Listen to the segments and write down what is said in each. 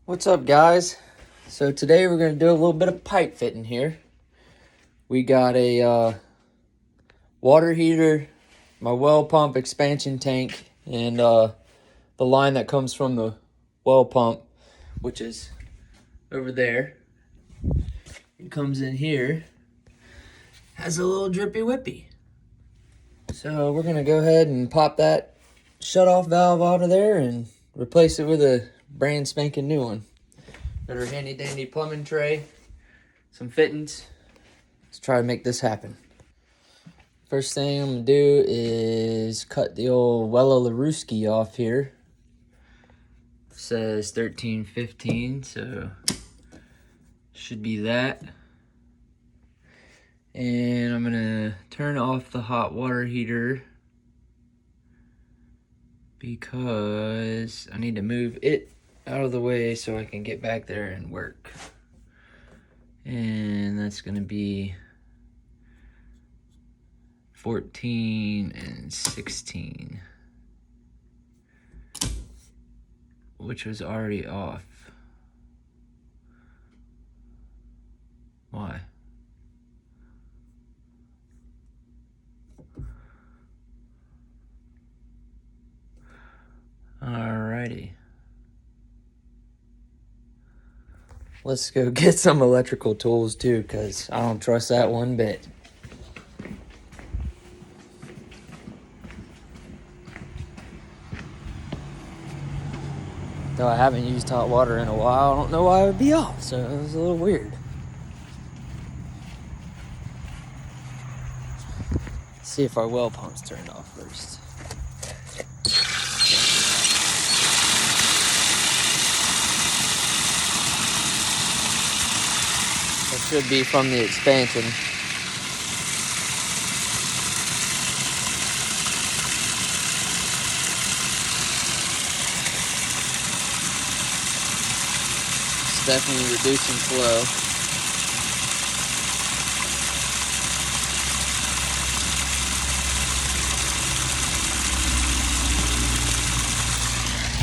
What's up, guys? So today we're going to do a little bit of pipe fitting here. We got a water heater, my well pump expansion tank, and the line that comes from the well pump, which is over there. It comes in here, has a little drippy whippy. So we're going to go ahead and pop that shut-off valve out of there and replace it with a brand spanking new one. Got our handy dandy plumbing tray, some fittings. Let's try to make this happen. First thing I'm gonna do is cut the old Wella Laruski off here. It says 1315, so should be that. And I'm gonna turn off the hot water heater because I need to move it out of the way so I can get back there and work. And that's gonna be 14 and 16, which was already off. Why? Alrighty. Let's go get some electrical tools too, because I don't trust that one bit. Though I haven't used hot water in a while, I don't know why it would be off, so it was a little weird. Let's see if our well pump's turned off first. It should be from the expansion. It's definitely reducing flow.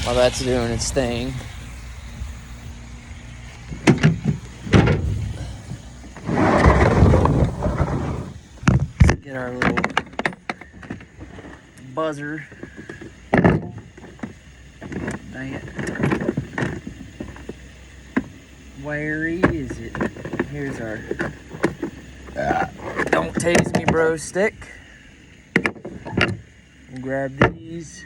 While that's doing its thing, get our little buzzer. Dang it. Where is it? Here's our don't tase me bro stick. We'll grab these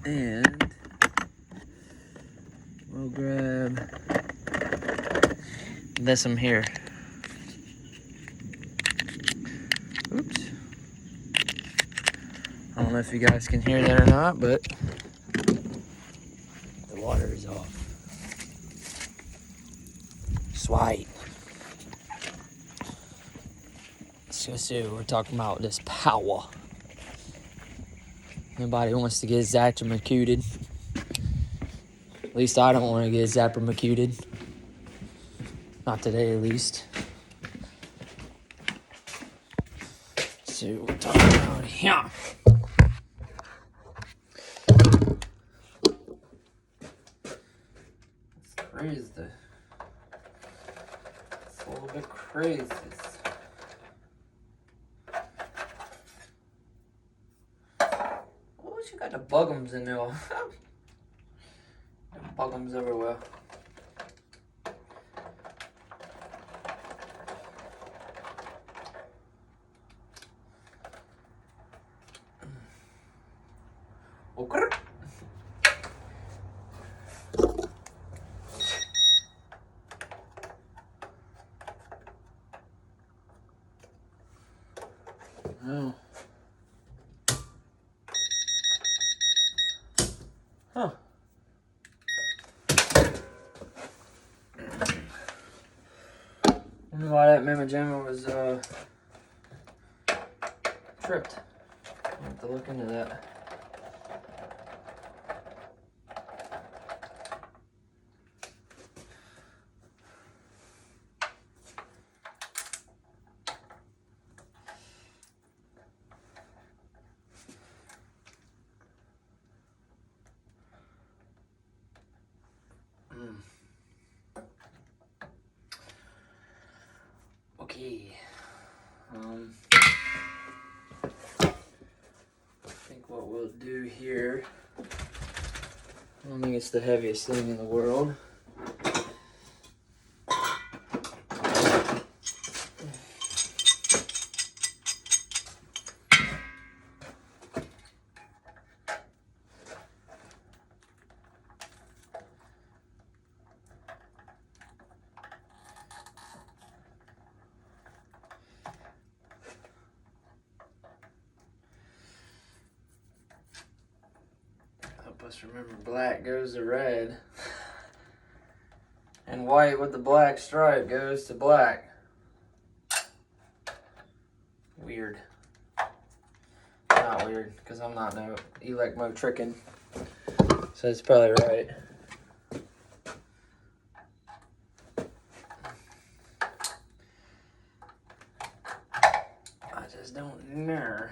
and we'll grab this one here. Oops. I don't know if you guys can hear that or not, but the water is off. Sweet. Let's go see what we're talking about, this power. Nobody wants to get zappermacuted. At least I don't want to get zappermacuted. Not today, at least. Let's see what we're talking about here. It's crazy. It's a little bit crazy. Oh, you got the bugums in there. The bugums everywhere. Okay. Oh. Huh. Wonder why that Mama Jamma was tripped. I'll have to look into that. Okay. I think what we'll do here, I don't think it's the heaviest thing in the world. Help us remember, black goes to red. And white with the black stripe goes to black. Weird. Not weird, because I'm not no elect-mo tricking. So it's probably right. I just don't know.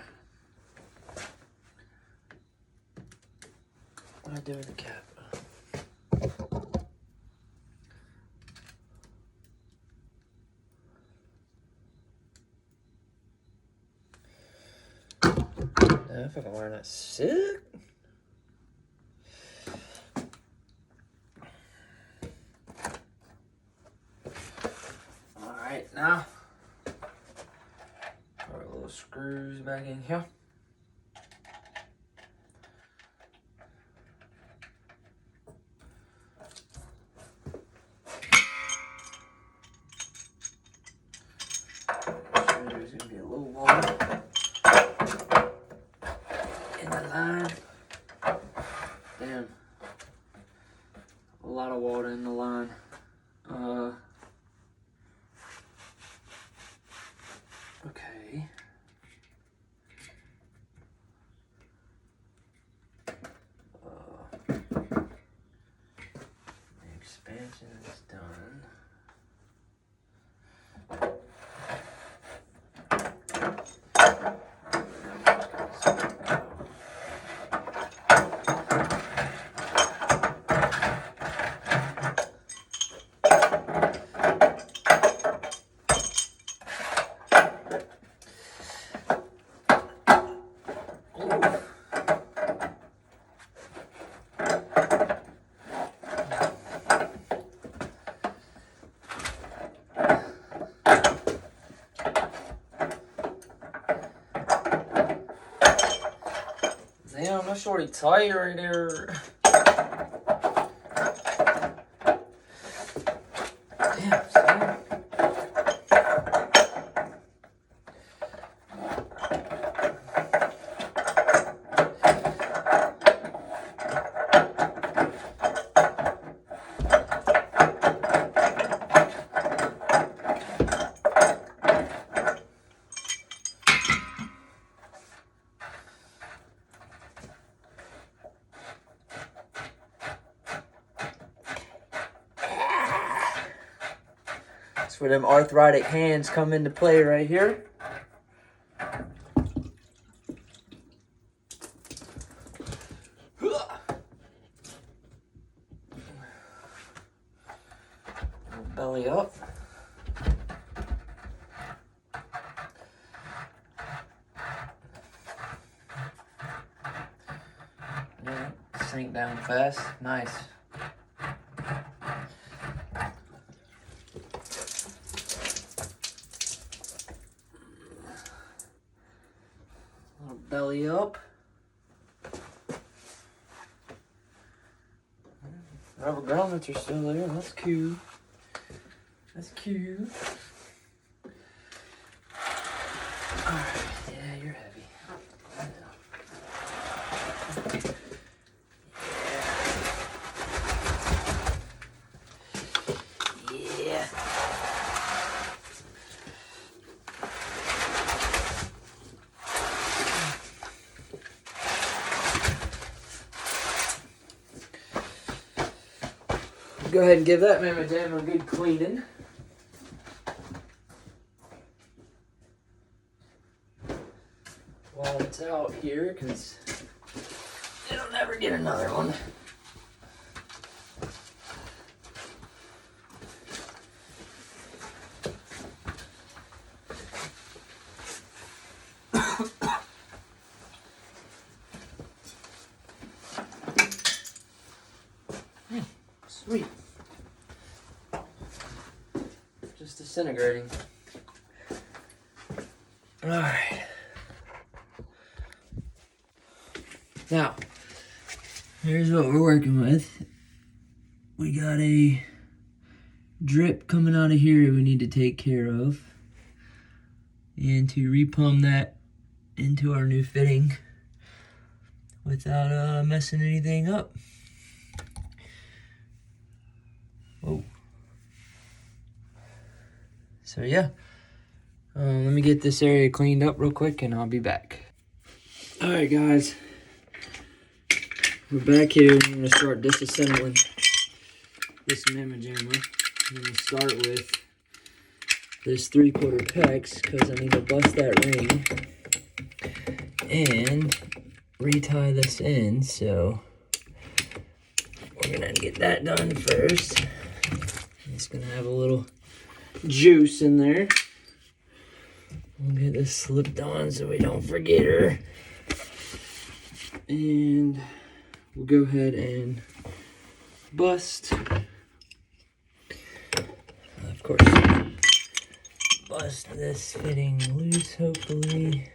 What do I do with the cap? Now, if I can learn that sick. Alright, now our little screws back in here. There's gonna be a little water in the line. Damn, a lot of water in the line. Okay. The expansion is done. Damn, that's shorty tight right there. Damn, son. That's where them arthritic hands come into play right here. Belly up. Yeah, sink down fast. Nice. Little belly up. Rubber grommets are still there. That's cute. That's cute. Alright, yeah, you're heavy. Yeah. Go ahead and give that mamma jam a good cleaning. While it's out here, because it'll never get another one. Sweet. Just disintegrating. Alright. Now, here's what we're working with. We got a drip coming out of here we need to take care of. And to repump that into our new fitting without messing anything up. Whoa. So yeah, let me get this area cleaned up real quick and I'll be back. Alright guys, we're back here. I'm going to start disassembling this mamma jamma. I'm going to start with this 3/4 pex because I need to bust that ring and retie this in, so we're gonna get that done first. It's gonna have a little juice in there. We'll get this slipped on so we don't forget her. And we'll go ahead and bust. Of course, bust this fitting loose, hopefully,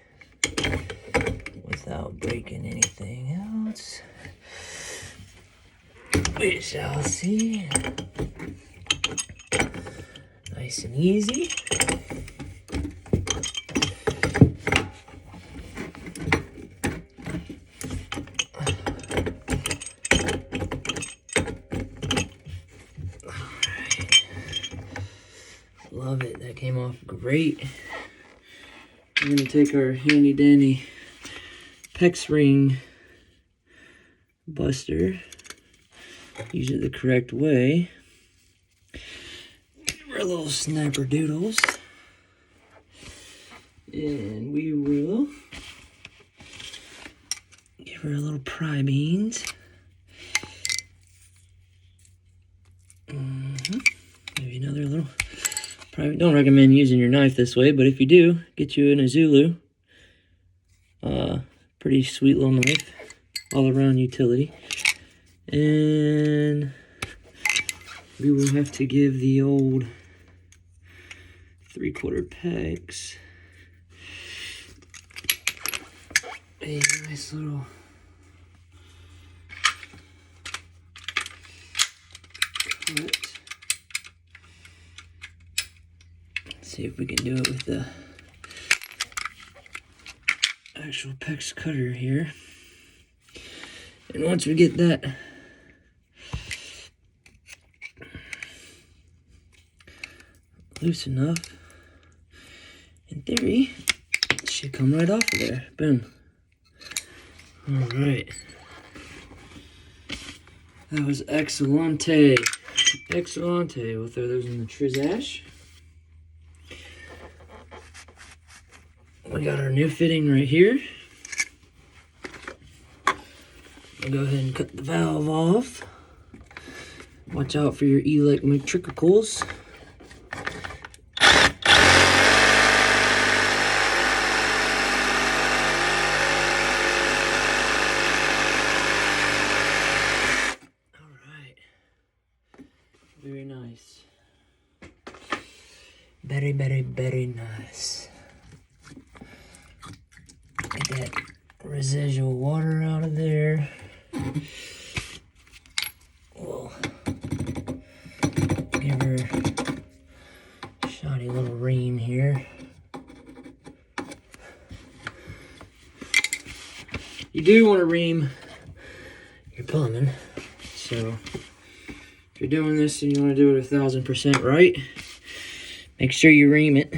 without breaking anything else. We shall see. Nice and easy. Alright. Love it. That came off great. We're going to take our handy dandy PEX ring buster, use it the correct way. Give her a little snapper doodles. And we will give her a little pry beans. Maybe another little pry. Don't recommend using your knife this way, but if you do, get you an Azulu. Pretty sweet little knife, all around utility. And we will have to give the old 3/4 pegs a nice little cut. Let's see if we can do it with the actual PEX cutter here. And once we get that loose enough, in theory, it should come right off of there. Boom. Alright. That was excellente. Excellente. We'll throw those in the trizash. We got our new fitting right here. We'll go ahead and cut the valve off. Watch out for your electricals. Alright. Very nice. Very, very, very nice. Get that residual water out of there. We'll give her a shoddy little ream here. You do want to ream your plumbing, so if you're doing this and you want to do it 1000% right, make sure you ream it.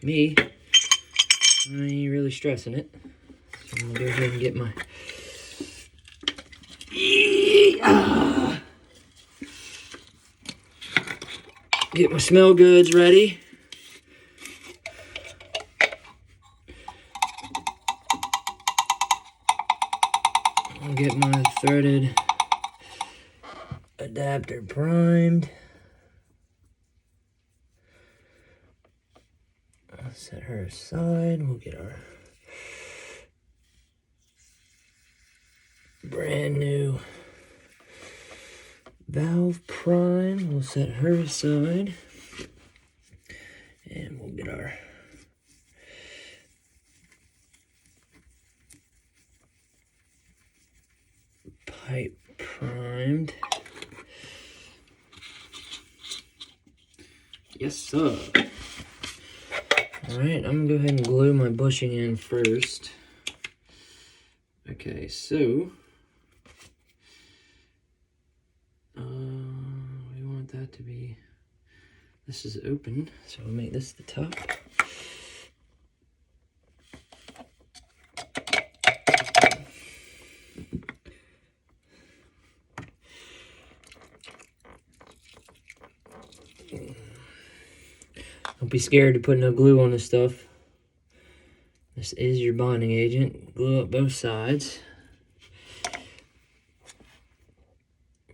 Me, I ain't really stressing it. So I'm gonna go ahead and get my get my smell goods ready. I'll get my threaded adapter primed. I'll set her aside. We'll get our brand new valve prime. We'll set her aside. And we'll get our pipe primed. Yes, sir. Alright, I'm gonna go ahead and glue my bushing in first. Okay, so we want that to be, this is open, so we'll make this the top. Don't be scared to put no glue on this stuff. This is your bonding agent. Glue up both sides.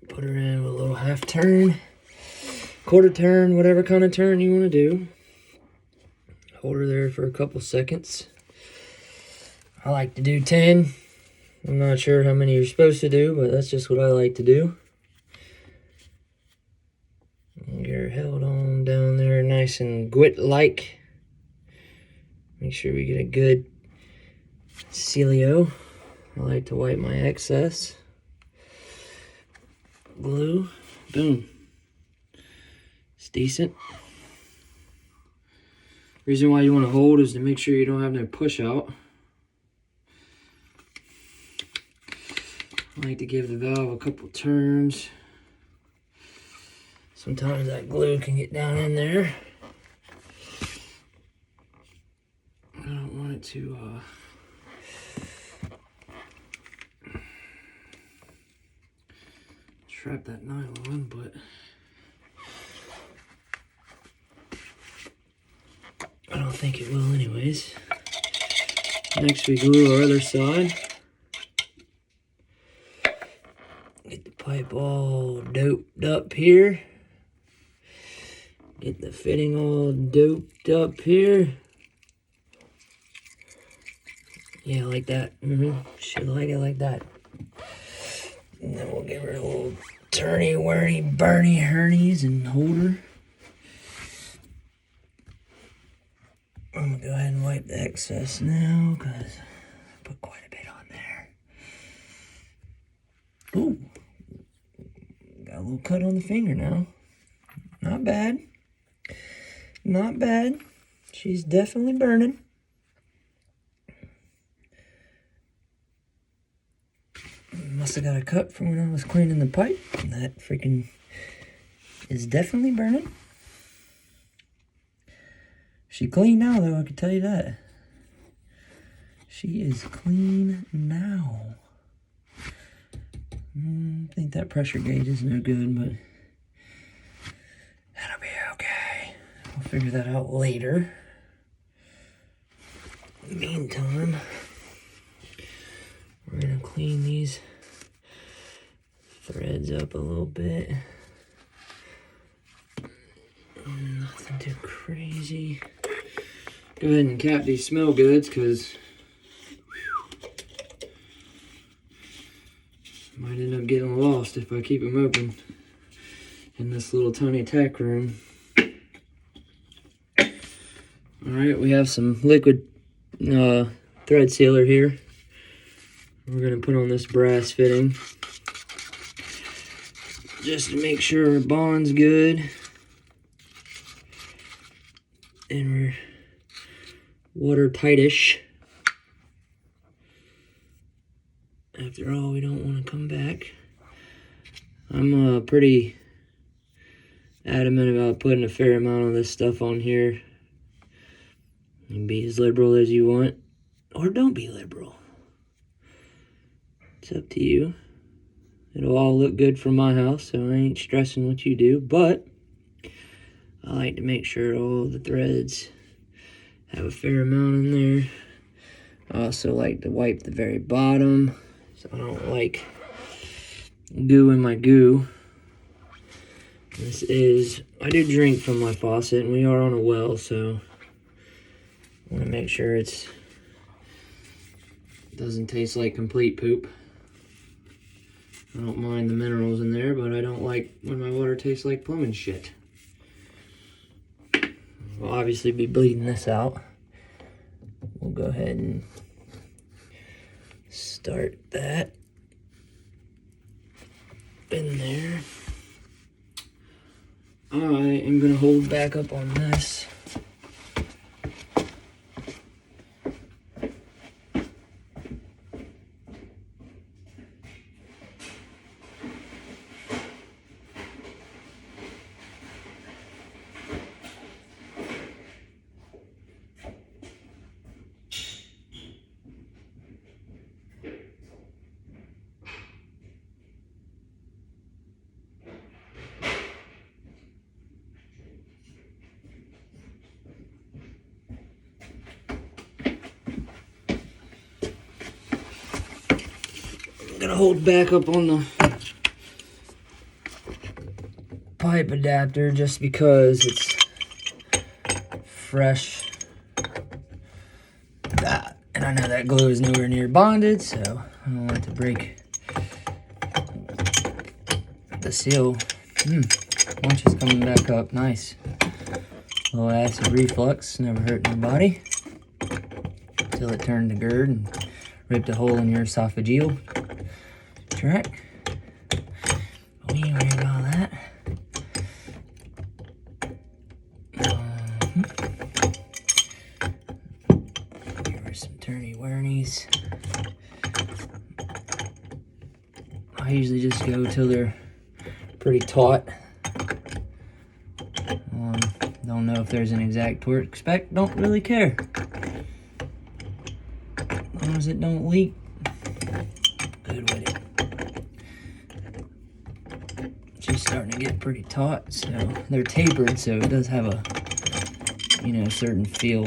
Put her in with a little half turn, quarter turn, whatever kind of turn you want to do. Hold her there for a couple seconds. I like to do 10. I'm not sure how many you're supposed to do, but that's just what I like to do. Get her held on down there nice and gwit-like. Make sure we get a good sealio. I like to wipe my excess. Glue. Boom. It's decent. Reason why you want to hold is to make sure you don't have no push out. I like to give the valve a couple turns. Sometimes that glue can get down in there. I don't want it to trap that nylon, but I don't think it will anyways. Next we glue our other side. Get the pipe all doped up here. Get the fitting all doped up here. Yeah, like that. Should like it like that. And then we'll give her a little turny, whirly, burny, hernies and hold her. I'm gonna go ahead and wipe the excess now because I put quite a bit on there. Ooh, got a little cut on the finger now. Not bad. Not bad. She's definitely burning. Must have got a cut from when I was cleaning the pipe. That freaking is definitely burning. She clean now, though, I can tell you that. She is clean now. I think that pressure gauge is no good, but that'll be okay. We'll figure that out later. In the meantime, we're gonna clean these threads up a little bit. Nothing too crazy. Go ahead and cap these smell goods because might end up getting lost if I keep them open in this little tiny tack room. Alright, we have some liquid thread sealer here. We're going to put on this brass fitting just to make sure our bond's good and we're watertight-ish. After all, we don't want to come back. I'm pretty adamant about putting a fair amount of this stuff on here. You can be as liberal as you want, or don't be liberal. It's up to you. It'll all look good from my house, so I ain't stressing what you do, but I like to make sure all the threads have a fair amount in there. I also like to wipe the very bottom, so I don't like goo in my goo. I do drink from my faucet, and we are on a well, so I want to make sure it doesn't taste like complete poop. don't mind the minerals in there, but I don't like when my water tastes like plumbing shit. We'll obviously be bleeding this out. We'll go ahead and start that in there. I am gonna hold back up on this. I'm gonna hold back up on the pipe adapter just because it's fresh. And I know that glue is nowhere near bonded, so I don't want it to break the seal. Lunch is coming back up, nice. A little acid reflux, never hurt nobody. Until it turned to GERD and ripped a hole in your esophageal tract. We ain't worried about that. Give her some turny-whirnies. I usually just go till they're pretty taut. Don't know if there's an exact torque spec, don't really care. As long as it don't leak, good with it. Just starting to get pretty taut, so they're tapered, so it does have a, you know, certain feel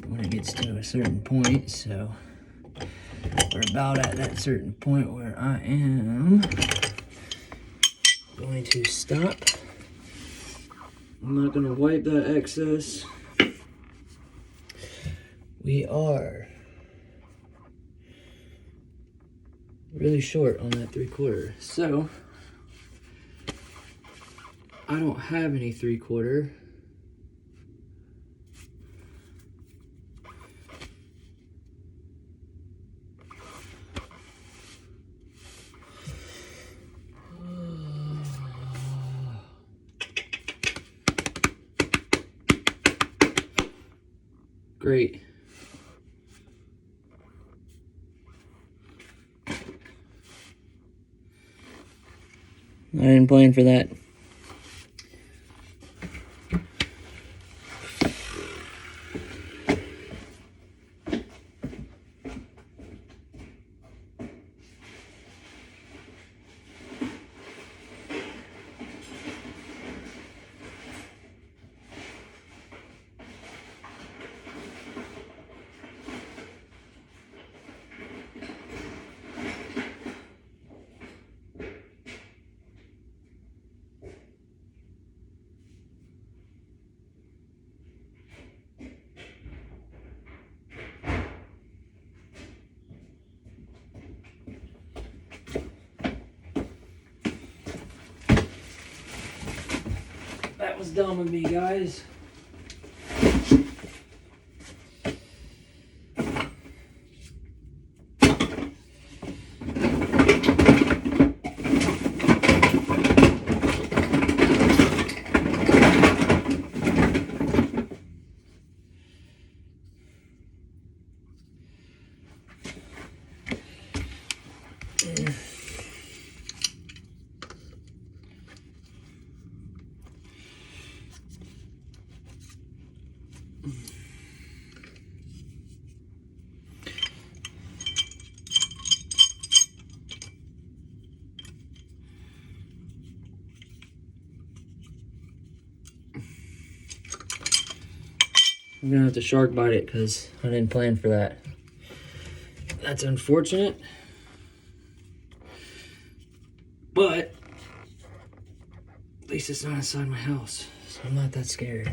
when it gets to a certain point. So we're about at that certain point where I am going to stop. I'm not going to wipe that excess. We are really short on that 3/4. So I don't have any 3/4. Great. I didn't plan for that. That was dumb of me, guys. I'm gonna have to shark bite it because I didn't plan for that. That's unfortunate. But at least it's not inside my house, so I'm not that scared.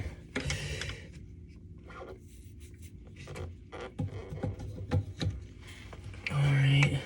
Alright.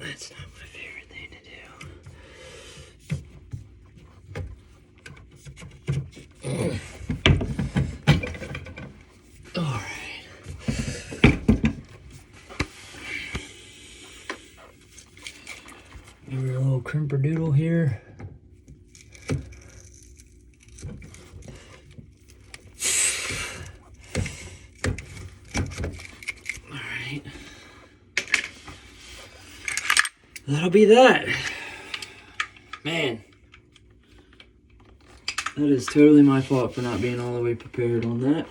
That's not my favorite thing to do. All right. Give her a little crimper doodle here. All right. That'll be that. Man. That is totally my fault for not being all the way prepared on that.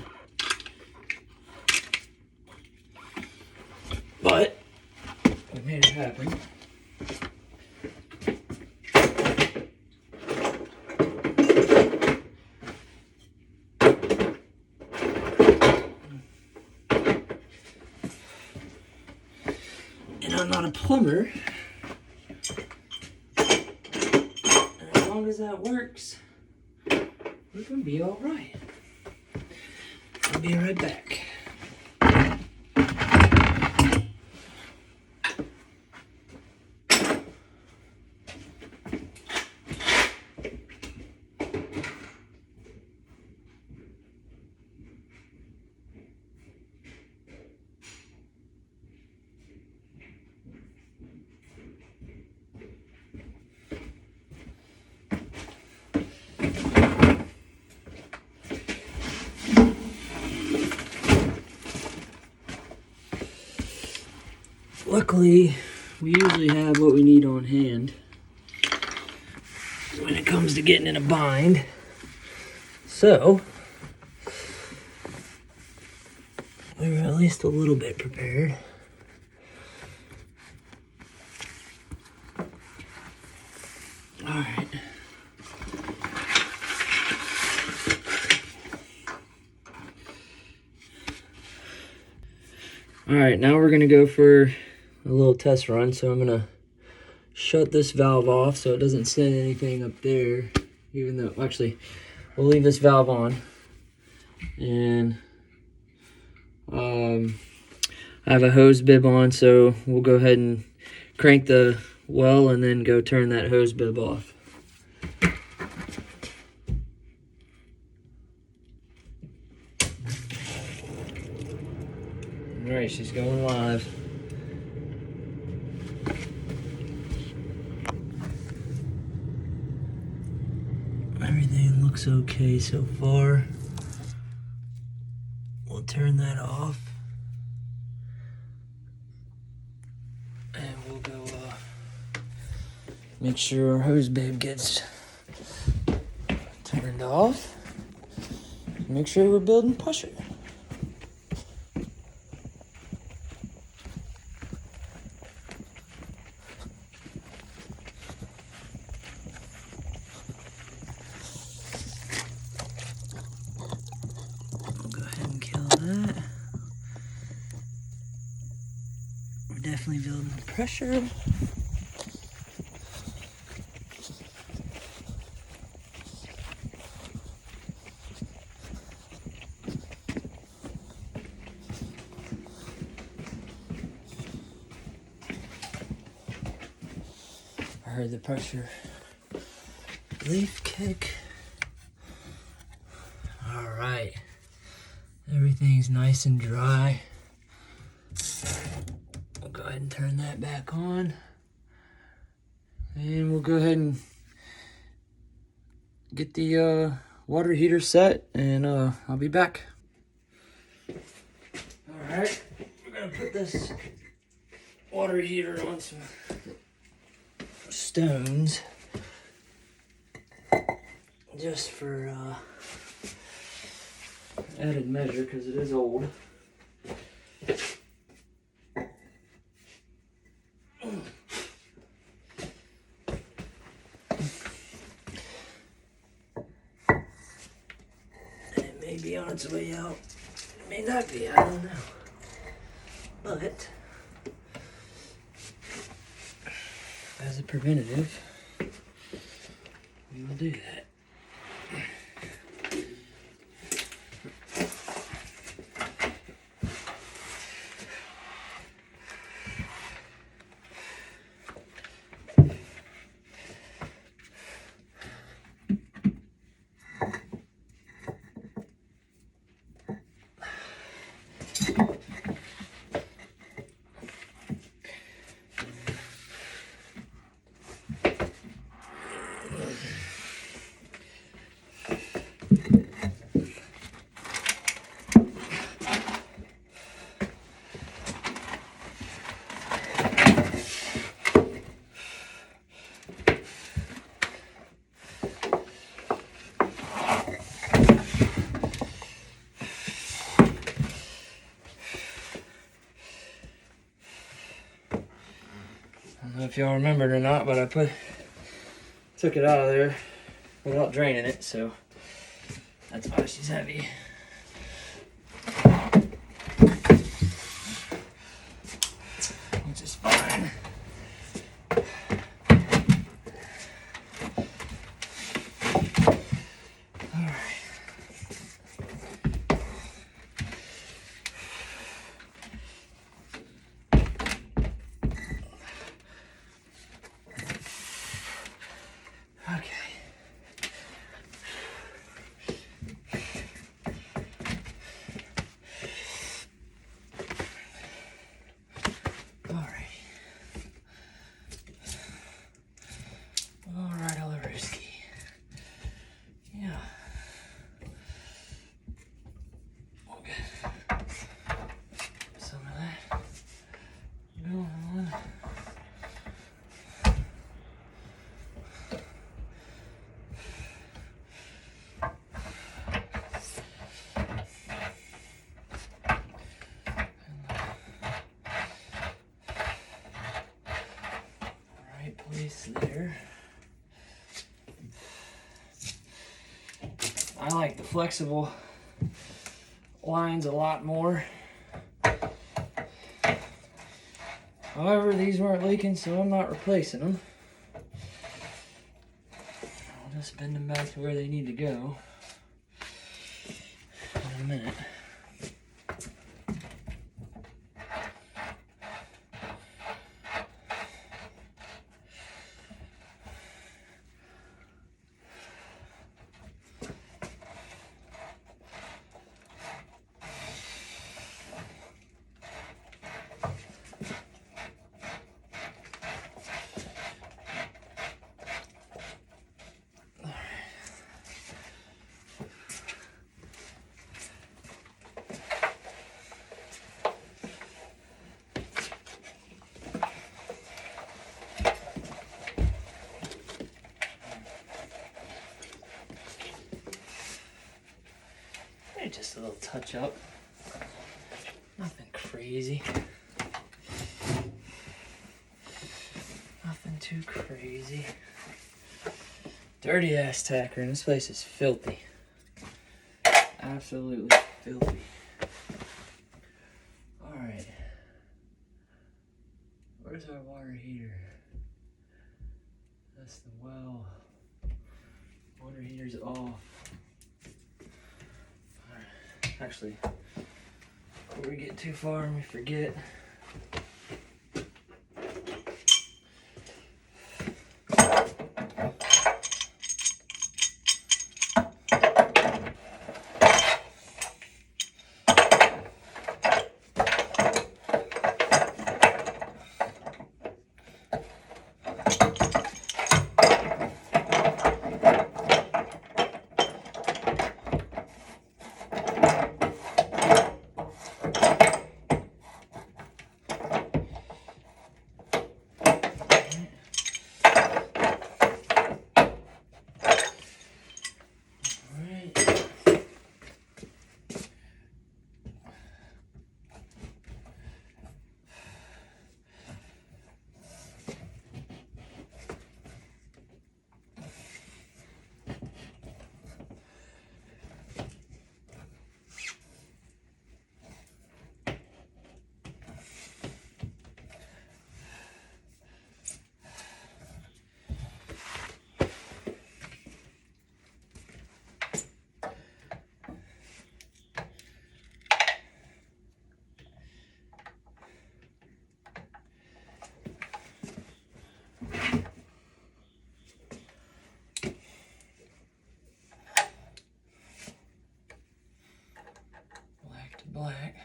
But we made it happen. And I'm not a plumber. And as long as that works, we're gonna be all right. I'll be right back. Luckily, we usually have what we need on hand when it comes to getting in a bind. So, we were at least a little bit prepared. All right. All right, now we're gonna go for a little test run. So I'm gonna shut this valve off so it doesn't send anything up there, even though, actually, we'll leave this valve on. And I have a hose bib on, so we'll go ahead and crank the well and then go turn that hose bib off. All right, she's going live. Everything looks okay so far. We'll turn that off. And we'll go make sure our hose bib gets turned off. Make sure we're building pressure. We're definitely building pressure. I heard the pressure relief kick. All right. Everything's nice and dry. We'll go ahead and turn that back on. And we'll go ahead and get the water heater set, and I'll be back. All right, we're gonna put this water heater on some stones just for added measure because it is old. It may be on its way out. It may not be, I don't know. But as a preventative, we will do that. don't know if y'all remember it or not, but I took it out of there without draining it, so that's why she's heavy. Which is fine. Place there. I like the flexible lines a lot more. However, these weren't leaking, so I'm not replacing them. I'll just bend them back to where they need to go in a minute. Just a little touch up. Nothing crazy. Nothing too crazy. Dirty ass tacker, and this place is filthy. Absolutely filthy. Alright. Where's our water heater? That's the well. Water heater's off. Actually, before we get too far and we forget, black.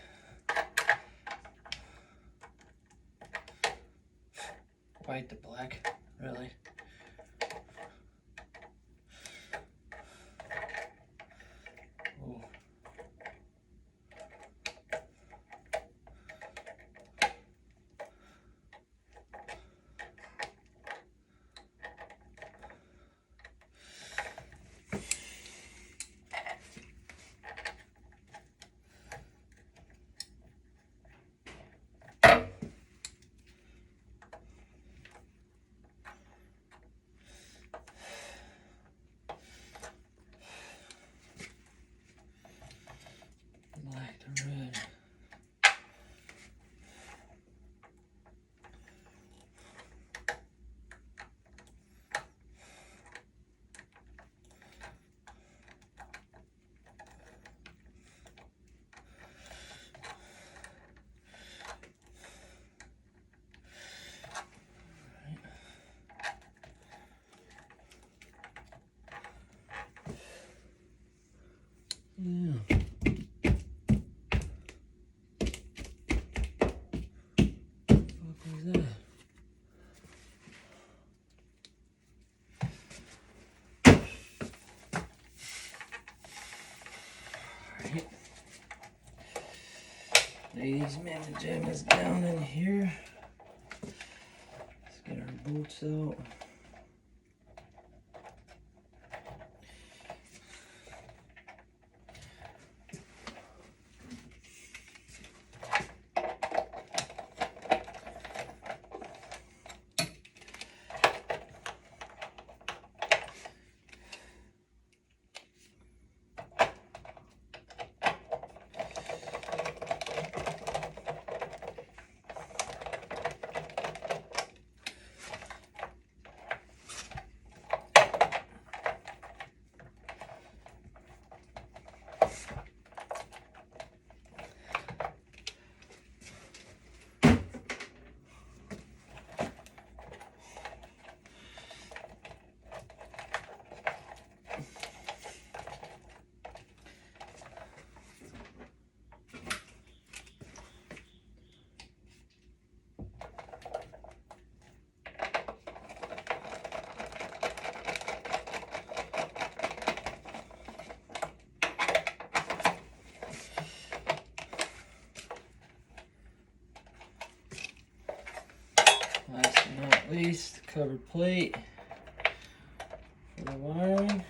White to black, really. Ooh. These mammoth jammas down in here. Let's get our bolts out. Last but not least, covered plate for the wiring.